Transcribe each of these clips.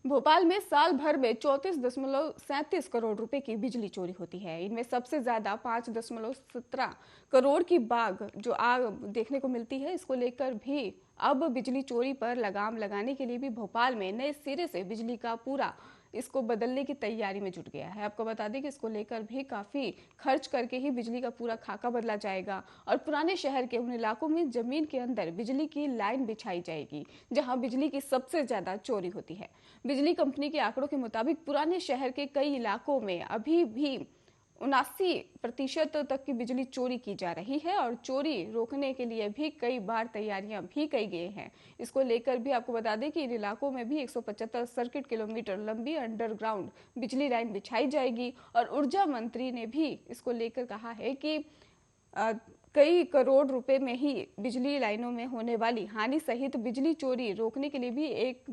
भोपाल में साल भर में 34.37 करोड़ रुपए की बिजली चोरी होती है। इनमें सबसे ज्यादा 5.17 करोड़ की बाघ जो आग देखने को मिलती है। इसको लेकर भी अब बिजली चोरी पर लगाम लगाने के लिए भी भोपाल में नए सिरे से बिजली का पूरा इसको बदलने की तैयारी में जुट गया है। आपको बता दें कि इसको लेकर भी काफी खर्च करके ही बिजली का पूरा खाका बदला जाएगा और पुराने शहर के उन इलाकों में जमीन के अंदर बिजली की लाइन बिछाई जाएगी जहां बिजली की सबसे ज्यादा चोरी होती है। बिजली कंपनी के आंकड़ों के मुताबिक पुराने शहर के कई इलाकों में अभी भी 79% तक की बिजली चोरी की जा रही है और चोरी रोकने के लिए भी कई बार तैयारियां भी की गई हैं। इसको लेकर भी आपको बता दें कि इन इलाकों में भी 175 सर्किट किलोमीटर लंबी अंडरग्राउंड बिजली लाइन बिछाई जाएगी और ऊर्जा मंत्री ने भी इसको लेकर कहा है कि अ, कई करोड़ रुपए में ही बिजली लाइनों में होने वाली हानि सहित बिजली चोरी रोकने के लिए भी एक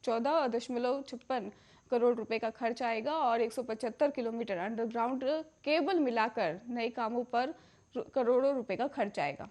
14.56 करोड़ रुपए का खर्च आएगा और 175 किलोमीटर अंडरग्राउंड केबल मिलाकर नए कामों पर करोड़ों रुपए का खर्च आएगा।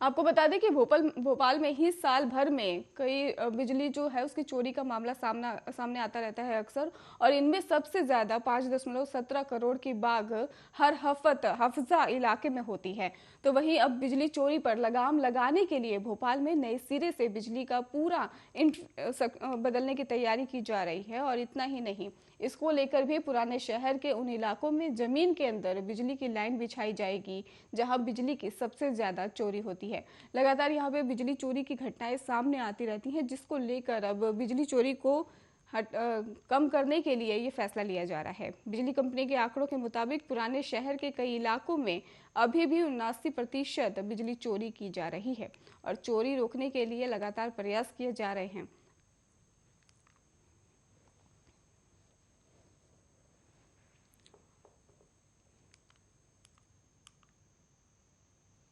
आपको बता दें कि भोपाल में ही साल भर में कई बिजली जो है उसकी चोरी का मामला सामने आता रहता है अक्सर और इनमें सबसे ज्यादा 5.17 करोड़ की बाघ हर हफ्जा इलाके में होती है। तो वहीं अब बिजली चोरी पर लगाम लगाने के लिए भोपाल में नए सिरे से बिजली का पूरा बदलने की तैयारी की जा रही है और इतना ही नहीं, इसको लेकर भी पुराने शहर के उन इलाकों में जमीन के अंदर बिजली की लाइन बिछाई जाएगी जहां बिजली की सबसे ज्यादा चोरी होती है। लगातार यहाँ पे बिजली चोरी की घटनाएं सामने आती रहती हैं जिसको लेकर अब बिजली चोरी को कम करने के लिए ये फैसला लिया जा रहा है। बिजली कंपनी के आंकड़ों के मुताबिक पुराने शहर के कई इलाकों में अभी भी 79% बिजली चोरी की जा रही है और चोरी रोकने के लिए लगातार प्रयास किए जा रहे हैं।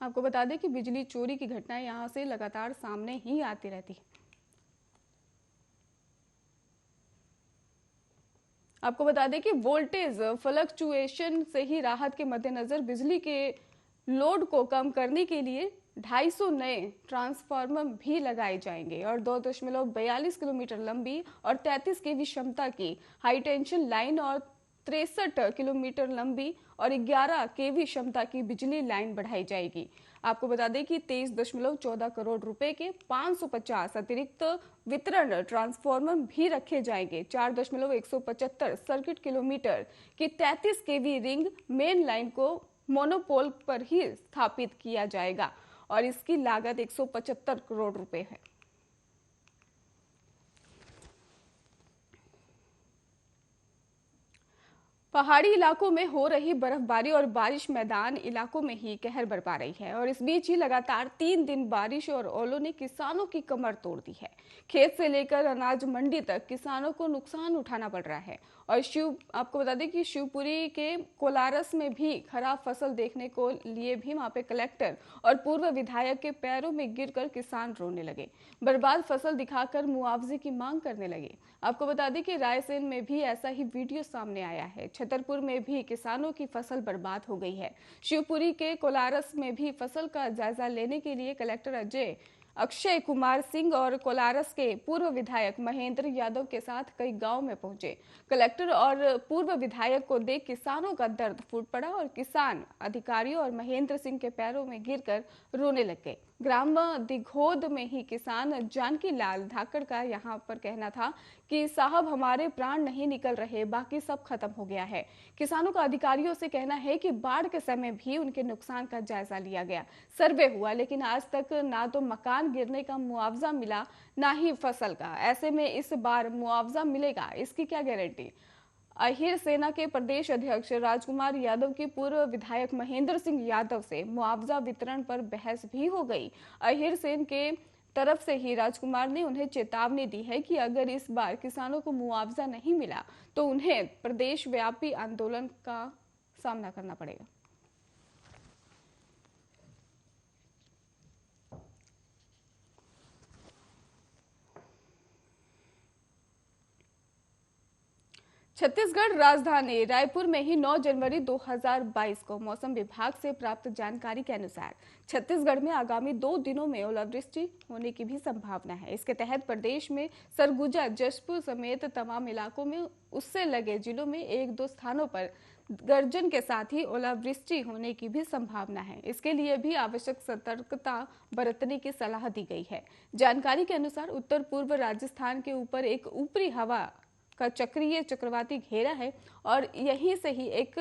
आपको बता दें कि बिजली चोरी की घटनाएं यहां से लगातार सामने ही आती रहती है। आपको बता दें कि वोल्टेज फ्लक्चुएशन से ही राहत के मद्देनजर बिजली के लोड को कम करने के लिए 250 नए ट्रांसफार्मर भी लगाए जाएंगे और 2.42 किलोमीटर लंबी और 33 केवी क्षमता की हाई टेंशन लाइन और 63 किलोमीटर लंबी और 11 केवी क्षमता की बिजली लाइन बढ़ाई जाएगी। आपको बता दें कि 23.14 करोड़ रुपए के 550 अतिरिक्त वितरण ट्रांसफार्मर भी रखे जाएंगे। 4.175 सर्किट किलोमीटर की 33 केवी रिंग मेन लाइन को मोनोपोल पर ही स्थापित किया जाएगा और इसकी लागत 175 करोड़ रुपए है। पहाड़ी इलाकों में हो रही बर्फबारी और बारिश मैदान इलाकों में ही कहर बरपा रही है और इस बीच ही लगातार 3 दिन बारिश और ओलों ने किसानों की कमर तोड़ दी है। खेत से लेकर अनाज मंडी तक किसानों को नुकसान उठाना पड़ रहा है और आपको बता दें कि शिवपुरी के कोलारस में भी खराब फसल देखने को लिए भी वहां पे कलेक्टर और पूर्व विधायक के पैरों में गिरकर किसान रोने लगे, बर्बाद फसल दिखाकर मुआवजे की मांग करने लगे। आपको बता दें कि रायसेन में भी ऐसा ही वीडियो सामने आया है। छतरपुर में भी किसानों की फसल बर्बाद हो गई है। शिवपुरी के कोलारस में भी फसल का जायजा लेने के लिए कलेक्टर अक्षय कुमार सिंह और कोलारस के पूर्व विधायक महेंद्र यादव के साथ कई गांव में पहुंचे। कलेक्टर और पूर्व विधायक को देख किसानों का दर्द फूट पड़ा और किसान अधिकारियों और महेंद्र सिंह के पैरों में गिरकर रोने लग गए। ग्राम दिघोद में ही किसान जानकी लाल धाकड़ का यहाँ पर कहना था कि साहब हमारे प्राण नहीं निकल रहे, बाकी सब खत्म हो गया है। किसानों का अधिकारियों से कहना है कि बाढ़ के समय भी उनके नुकसान का जायजा लिया गया, सर्वे हुआ, लेकिन आज तक ना तो मकान गिरने का मुआवजा मिला ना ही फसल का। ऐसे में इस बार मुआवजा मिलेगा, इसकी क्या गारंटी। अहिर सेना के प्रदेश अध्यक्ष राजकुमार यादव की पूर्व विधायक महेंद्र सिंह यादव से मुआवजा वितरण पर बहस भी हो गई। अहिर सेन के तरफ से ही राजकुमार ने उन्हें चेतावनी दी है कि अगर इस बार किसानों को मुआवजा नहीं मिला तो उन्हें प्रदेश व्यापी आंदोलन का सामना करना पड़ेगा। छत्तीसगढ़ राजधानी रायपुर में ही 9 जनवरी 2022 को मौसम विभाग से प्राप्त जानकारी के अनुसार छत्तीसगढ़ में आगामी 2 दिनों में ओलावृष्टि होने की भी संभावना है। इसके तहत प्रदेश में सरगुजा, जशपुर समेत तमाम इलाकों में उससे लगे जिलों में 1-2 स्थानों पर गर्जन के साथ ही ओलावृष्टि होने की भी संभावना है। इसके लिए भी आवश्यक सतर्कता बरतने की सलाह दी गई है। जानकारी के अनुसार उत्तर पूर्व राजस्थान के ऊपर एक ऊपरी हवा का चक्रीय चक्रवाती घेरा है और यहीं से ही एक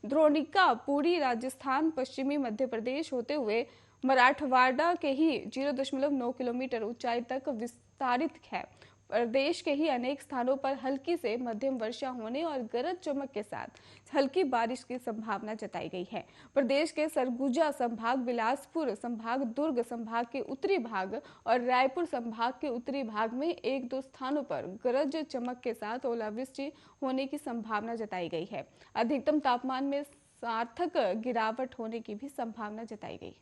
द्रोणिका पूरी राजस्थान, पश्चिमी मध्य प्रदेश होते हुए मराठवाड़ा के ही 0.9 किलोमीटर ऊंचाई तक विस्तारित है। प्रदेश के ही अनेक स्थानों पर हल्की से मध्यम वर्षा होने और गरज चमक के साथ हल्की बारिश की संभावना जताई गई है। प्रदेश के सरगुजा संभाग, बिलासपुर संभाग, दुर्ग संभाग के उत्तरी भाग और रायपुर संभाग के उत्तरी भाग में 1-2 स्थानों पर गरज चमक के साथ ओलावृष्टि होने की संभावना जताई गई है। अधिकतम तापमान में सार्थक गिरावट होने की भी संभावना जताई गई।